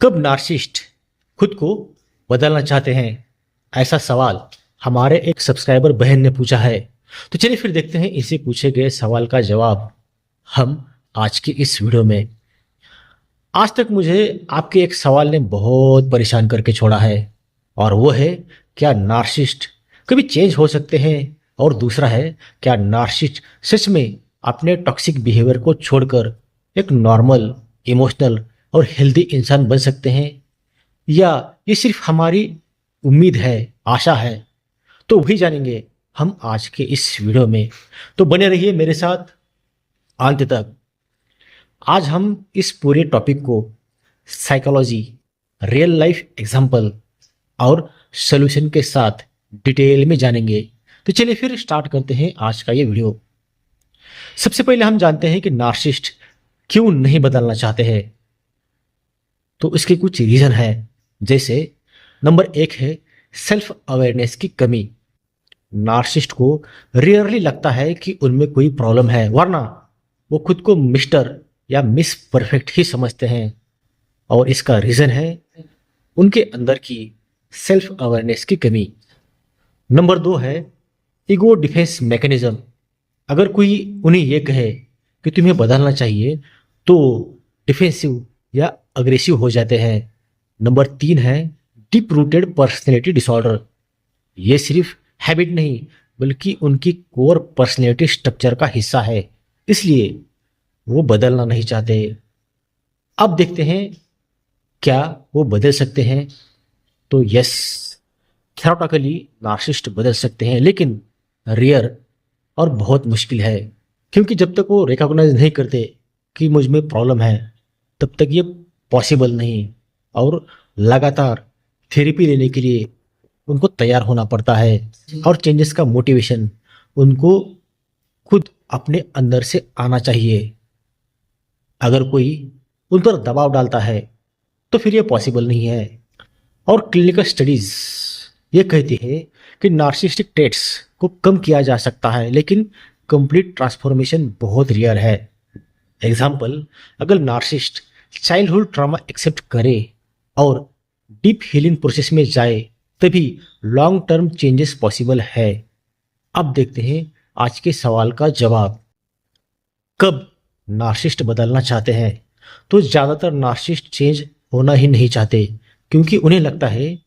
कब नार्सिसिस्ट खुद को बदलना चाहते हैं, ऐसा सवाल हमारे एक सब्सक्राइबर बहन ने पूछा है। तो चलिए फिर देखते हैं इसे पूछे गए सवाल का जवाब हम आज की इस वीडियो में। आज तक मुझे आपके एक सवाल ने बहुत परेशान करके छोड़ा है, और वो है क्या नार्सिसिस्ट कभी चेंज हो सकते हैं, और दूसरा है क्या नार्सिसिस्ट सच में अपने टॉक्सिक बिहेवियर को छोड़कर एक नॉर्मल, इमोशनल और हेल्दी इंसान बन सकते हैं, या ये सिर्फ हमारी उम्मीद है, आशा है। तो वही जानेंगे हम आज के इस वीडियो में। तो बने रहिए मेरे साथ अंत तक। आज हम इस पूरे टॉपिक को साइकोलॉजी, रियल लाइफ एग्जाम्पल और सॉल्यूशन के साथ डिटेल में जानेंगे। तो चलिए फिर स्टार्ट करते हैं आज का ये वीडियो। सबसे पहले हम जानते हैं कि नार्सिसिस्ट क्यों नहीं बदलना चाहते हैं। तो इसके कुछ रीज़न है, जैसे नंबर 1 है सेल्फ अवेयरनेस की कमी। नार्सिसिस्ट को रेयरली लगता है कि उनमें कोई प्रॉब्लम है, वरना वो खुद को मिस्टर या मिस परफेक्ट ही समझते हैं। और इसका रीज़न है उनके अंदर की सेल्फ अवेयरनेस की कमी। नंबर 2 है ईगो डिफेंस मैकेनिज्म। अगर कोई उन्हें यह कहे कि तुम्हें बदलना चाहिए तो डिफेंसिव या अग्रेसिव हो जाते हैं। नंबर 3 है डीप रूटेड पर्सनैलिटी डिसऑर्डर। ये सिर्फ हैबिट नहीं बल्कि उनकी कोर पर्सनैलिटी स्ट्रक्चर का हिस्सा है, इसलिए वो बदलना नहीं चाहते। अब देखते हैं क्या वो बदल सकते हैं। तो यस, थ्योरेटिकली नार्सिसिस्ट बदल सकते हैं, लेकिन रेयर और बहुत मुश्किल है, क्योंकि जब तक वो रिकॉग्नाइज नहीं करते कि मुझ में प्रॉब्लम है तब तक ये पॉसिबल नहीं। और लगातार थेरेपी लेने के लिए उनको तैयार होना पड़ता है, और चेंजेस का मोटिवेशन उनको खुद अपने अंदर से आना चाहिए। अगर कोई उन पर दबाव डालता है तो फिर ये पॉसिबल नहीं है। और क्लिनिकल स्टडीज ये कहती है कि नार्सिसिस्टिक ट्रेट्स को कम किया जा सकता है, लेकिन कंप्लीट ट्रांसफॉर्मेशन बहुत रेयर है। एग्जाम्पल, अगर नार्सिसिस्ट चाइल्डहुड ट्रॉमा एक्सेप्ट करे और डीप हीलिंग प्रोसेस में जाए तभी लॉन्ग टर्म चेंजेस पॉसिबल है। अब देखते हैं आज के सवाल का जवाब। कब नार्सिसिस्ट बदलना चाहते हैं? तो ज़्यादातर नार्सिसिस्ट चेंज होना ही नहीं चाहते, क्योंकि उन्हें लगता है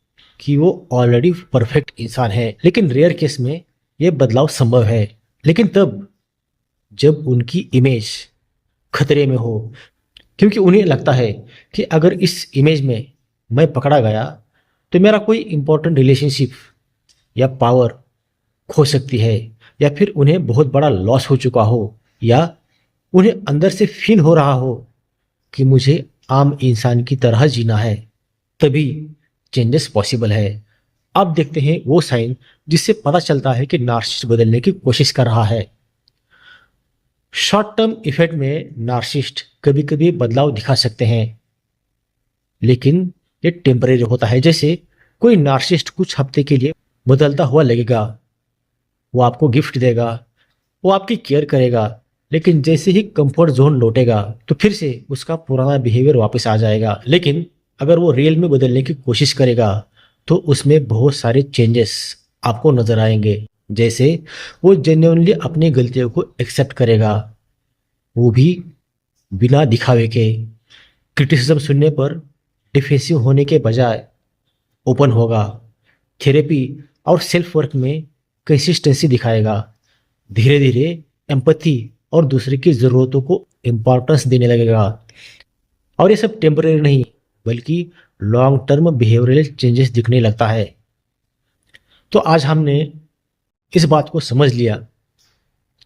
कि वो ऑलरेडी परफेक्ट इंसान है। लेकिन रेयर केस में ये बदलाव संभव है, लेकिन तब जब उनकी इमेज खतरे में हो, क्योंकि उन्हें लगता है कि अगर इस इमेज में मैं पकड़ा गया तो मेरा कोई इंपॉर्टेंट रिलेशनशिप या पावर खो सकती है, या फिर उन्हें बहुत बड़ा लॉस हो चुका हो, या उन्हें अंदर से फील हो रहा हो कि मुझे आम इंसान की तरह जीना है। तभी चेंजेस पॉसिबल है। अब देखते हैं वो साइन जिससे पता चलता है कि नार्सिसिस्ट बदलने की कोशिश कर रहा है। शॉर्ट टर्म इफेक्ट में नार्सिसिस्ट कभी कभी बदलाव दिखा सकते हैं, लेकिन ये टेम्परेरी होता है। जैसे कोई नार्सिसिस्ट कुछ हफ्ते के लिए बदलता हुआ लगेगा, वो आपको गिफ्ट देगा, वो आपकी केयर करेगा, लेकिन जैसे ही कंफर्ट जोन लौटेगा तो फिर से उसका पुराना बिहेवियर वापस आ जाएगा। लेकिन अगर वो रियल में बदलने की कोशिश करेगा तो उसमें बहुत सारे चेंजेस आपको नजर आएंगे। जैसे वो जेन्युइनली अपनी गलतियों को एक्सेप्ट करेगा, वो भी बिना दिखावे के। क्रिटिसिज्म सुनने पर डिफेंसिव होने के बजाय ओपन होगा। थेरेपी और सेल्फ वर्क में कंसिस्टेंसी दिखाएगा। धीरे धीरे एम्पैथी और दूसरे की ज़रूरतों को इम्पोर्टेंस देने लगेगा। और ये सब टेम्परेरी नहीं बल्कि लॉन्ग टर्म बिहेवियरल चेंजेस दिखने लगता है। तो आज हमने इस बात को समझ लिया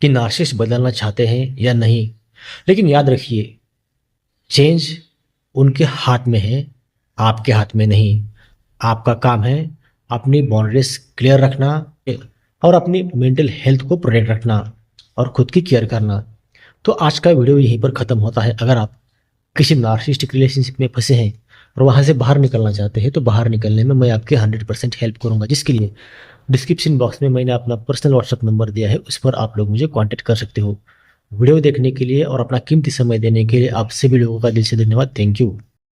कि नार्सिसिस्ट बदलना चाहते हैं या नहीं, लेकिन याद रखिए चेंज उनके हाथ में है, आपके हाथ में नहीं। आपका काम है अपनी बाउंड्रीज क्लियर रखना और अपनी मेंटल हेल्थ को प्रोटेक्ट रखना और खुद की केयर करना। तो आज का वीडियो यहीं पर ख़त्म होता है। अगर आप किसी नार्सिसिस्टिक रिलेशनशिप में फंसे हैं और वहाँ से बाहर निकलना चाहते हैं तो बाहर निकलने में मैं आपके 100% हेल्प करूँगा, जिसके लिए डिस्क्रिप्शन बॉक्स में मैंने अपना पर्सनल व्हाट्सएप नंबर दिया है, उस पर आप लोग मुझे कांटेक्ट कर सकते हो। वीडियो देखने के लिए और अपना कीमती समय देने के लिए आप सभी लोगों का दिल से धन्यवाद। Thank you.